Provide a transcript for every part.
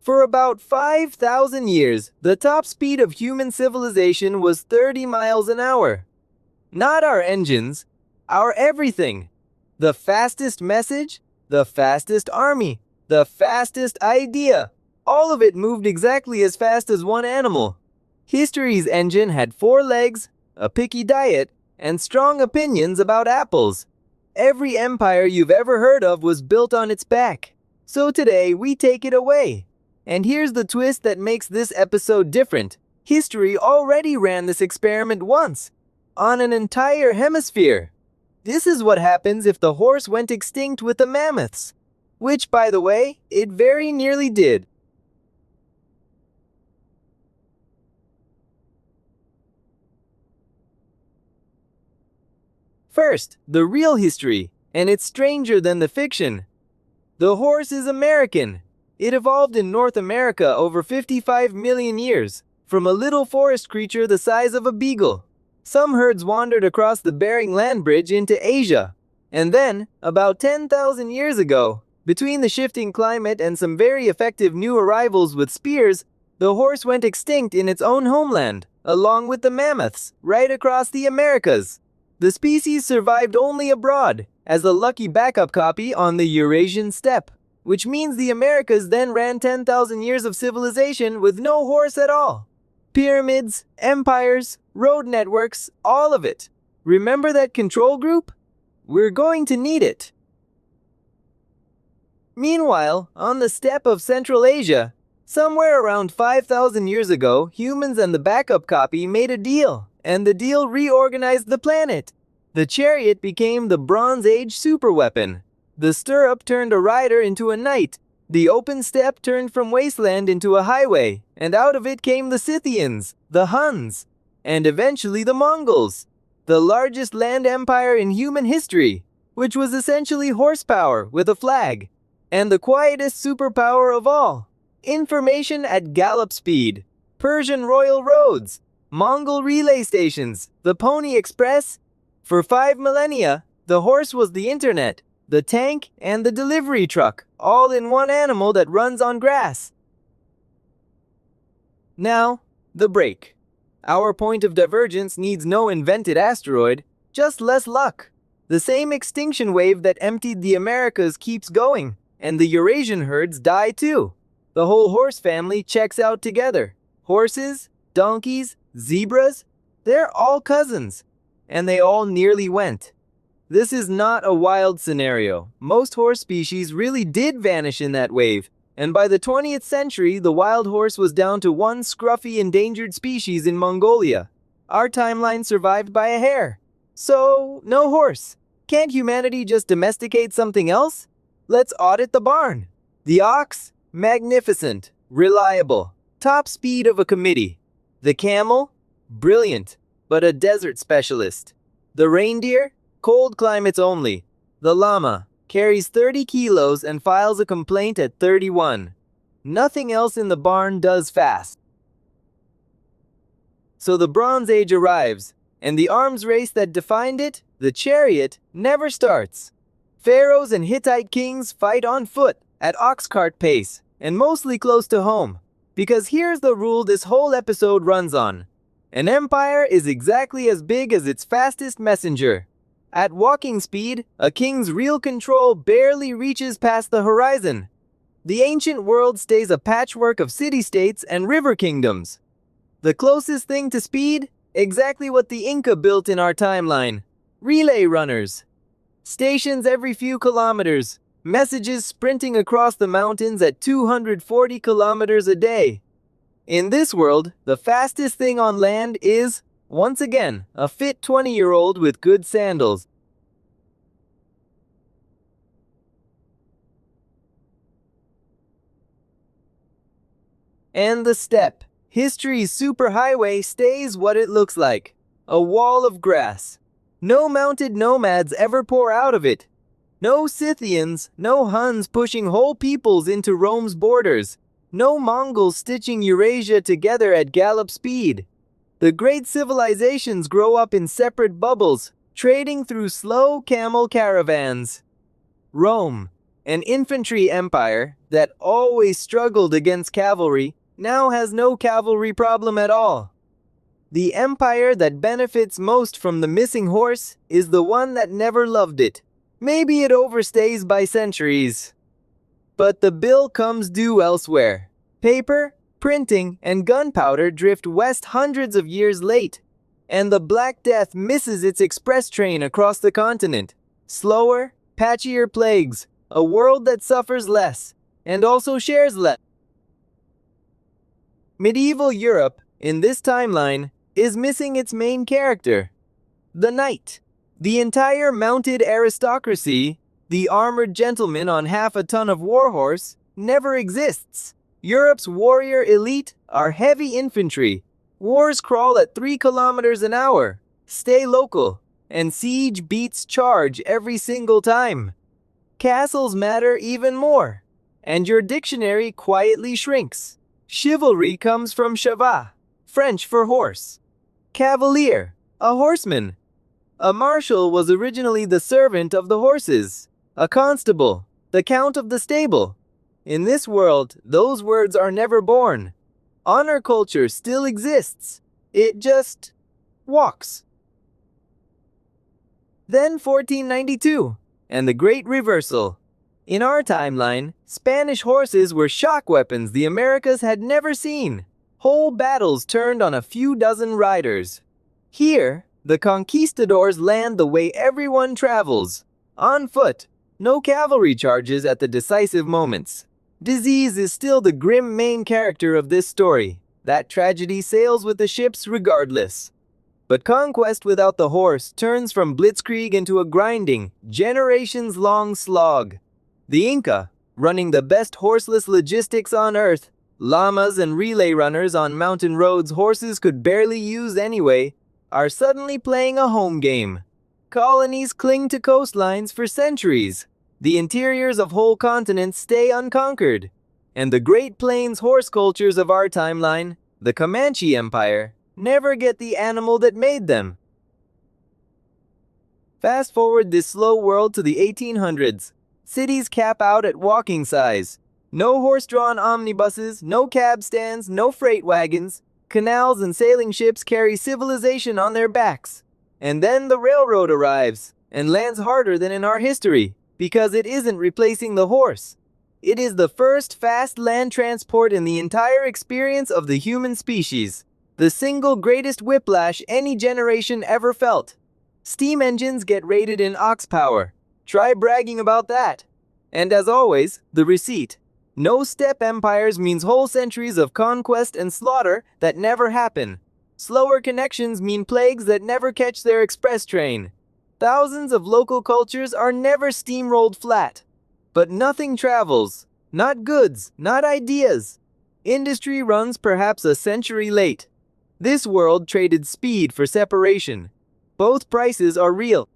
For about 5,000 years, the top speed of human civilization was 30 miles an hour. Not our engines, our everything. The fastest message, the fastest army, the fastest idea. All of it moved exactly as fast as one animal. History's engine had 4 legs, a picky diet, and strong opinions about apples. Every empire you've ever heard of was built on its back. So today we take it away. And here's the twist that makes this episode different. History already ran this experiment once, on an entire hemisphere. This is what happens if the horse went extinct with the mammoths. Which, by the way, it very nearly did. First, the real history, and it's stranger than the fiction. The horse is American. It evolved in North America over 55 million years, from a little forest creature the size of a beagle. Some herds wandered across the Bering Land Bridge into Asia. And then, about 10,000 years ago, between the shifting climate and some very effective new arrivals with spears, the horse went extinct in its own homeland, along with the mammoths, right across the Americas. The species survived only abroad, as a lucky backup copy on the Eurasian steppe, which means the Americas then ran 10,000 years of civilization with no horse at all. Pyramids, empires, road networks, all of it. Remember that control group? We're going to need it. Meanwhile, on the steppe of Central Asia, somewhere around 5,000 years ago, humans and the backup copy made a deal, and the deal reorganized the planet. The chariot became the Bronze Age superweapon. The stirrup turned a rider into a knight. The open steppe turned from wasteland into a highway, and out of it came the Scythians, the Huns, and eventually the Mongols, the largest land empire in human history, which was essentially horsepower with a flag, and the quietest superpower of all, information at gallop speed, Persian royal roads, Mongol relay stations, the Pony Express. For 5 millennia, the horse was the internet, the tank, and the delivery truck, all in one animal that runs on grass. Now, the break. Our point of divergence needs no invented asteroid, just less luck. The same extinction wave that emptied the Americas keeps going, and the Eurasian herds die too. The whole horse family checks out together. Horses, donkeys, zebras, they're all cousins. And they all nearly went. This is not a wild scenario. Most horse species really did vanish in that wave, and by the 20th century, the wild horse was down to one scruffy endangered species in Mongolia. Our timeline survived by a hare. So, no horse. Can't humanity just domesticate something else? Let's audit the barn. The ox? Magnificent. Reliable. Top speed of a committee. The camel? Brilliant, but a desert specialist. The reindeer? Cold climates only. The llama carries 30 kilos and files a complaint at 31. Nothing else in the barn does fast. So the Bronze Age arrives, and the arms race that defined it, the chariot, never starts. Pharaohs and Hittite kings fight on foot, at ox cart pace, and mostly close to home. Because here's the rule this whole episode runs on. An empire is exactly as big as its fastest messenger. At walking speed, a king's real control barely reaches past the horizon. The ancient world stays a patchwork of city-states and river kingdoms. The closest thing to speed? Exactly what the Inca built in our timeline. Relay runners. Stations every few kilometers. Messages sprinting across the mountains at 240 kilometers a day. In this world, the fastest thing on land is, once again, a fit 20-year-old with good sandals. And the steppe. History's superhighway stays what it looks like. A wall of grass. No mounted nomads ever pour out of it. No Scythians, no Huns pushing whole peoples into Rome's borders. No Mongols stitching Eurasia together at gallop speed. The great civilizations grow up in separate bubbles, trading through slow camel caravans. Rome, An infantry empire that always struggled against cavalry now has no cavalry problem at all. The empire that benefits most from the missing horse is the one that never loved it. Maybe it overstays by centuries. But the bill comes due elsewhere. Paper, printing, and gunpowder drift west hundreds of years late, and the Black Death misses its express train across the continent. Slower, patchier plagues, a world that suffers less, and also shares less. Medieval Europe, in this timeline, is missing its main character, the knight. The entire mounted aristocracy, the armored gentleman on half a ton of warhorse, never exists. Europe's warrior elite are heavy infantry. Wars crawl at 3 kilometers an hour, stay local, and siege beats charge every single time. Castles matter even more, and your dictionary quietly shrinks. Chivalry comes from cheval, French for horse. Cavalier, a horseman. A marshal was originally the servant of the horses. A constable, the count of the stable. In this world, those words are never born. Honor culture still exists. It just walks. Then 1492, and the Great Reversal. In our timeline, Spanish horses were shock weapons the Americas had never seen. Whole battles turned on a few dozen riders. Here, the conquistadors land the way everyone travels. On foot, no cavalry charges at the decisive moments. Disease is still the grim main character of this story. That tragedy sails with the ships regardless. But conquest without the horse turns from blitzkrieg into a grinding, generations-long slog. The Inca, running the best horseless logistics on Earth, llamas and relay runners on mountain roads horses could barely use anyway, are suddenly playing a home game. Colonies cling to coastlines for centuries. The interiors of whole continents stay unconquered. And the Great Plains horse cultures of our timeline, the Comanche Empire, never get the animal that made them. Fast forward this slow world to the 1800s. Cities cap out at walking size. No horse-drawn omnibuses, no cab stands, no freight wagons. Canals and sailing ships carry civilization on their backs. And then the railroad arrives, and lands harder than in our history, because it isn't replacing the horse. It is the first fast land transport in the entire experience of the human species. The single greatest whiplash any generation ever felt. Steam engines get rated in ox power. Try bragging about that. And as always, the receipt. No steppe empires means whole centuries of conquest and slaughter that never happen. Slower connections mean plagues that never catch their express train. Thousands of local cultures are never steamrolled flat. But nothing travels. Not goods, not ideas. Industry runs perhaps a century late. This world traded speed for separation. Both prices are real.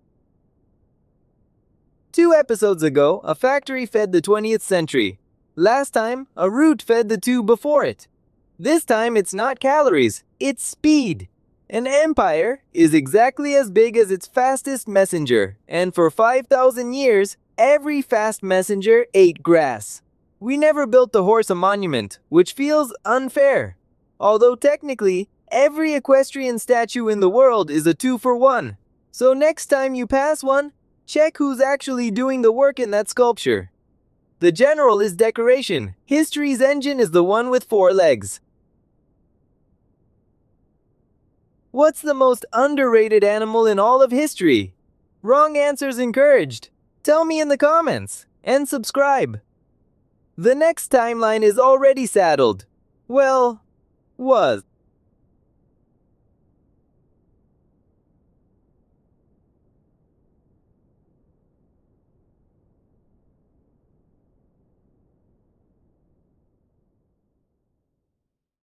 2 episodes ago, a factory fed the 20th century. Last time, a route fed the 2 before it. This time, it's not calories, it's speed. An empire is exactly as big as its fastest messenger, and for 5,000 years, every fast messenger ate grass. We never built the horse a monument, which feels unfair. Although technically, every equestrian statue in the world is a 2-for-1. So next time you pass one, check who's actually doing the work in that sculpture. The general is decoration. History's engine is the one with 4 legs. What's the most underrated animal in all of history? Wrong answers encouraged. Tell me in the comments, and subscribe. The next timeline is already saddled. Well, was.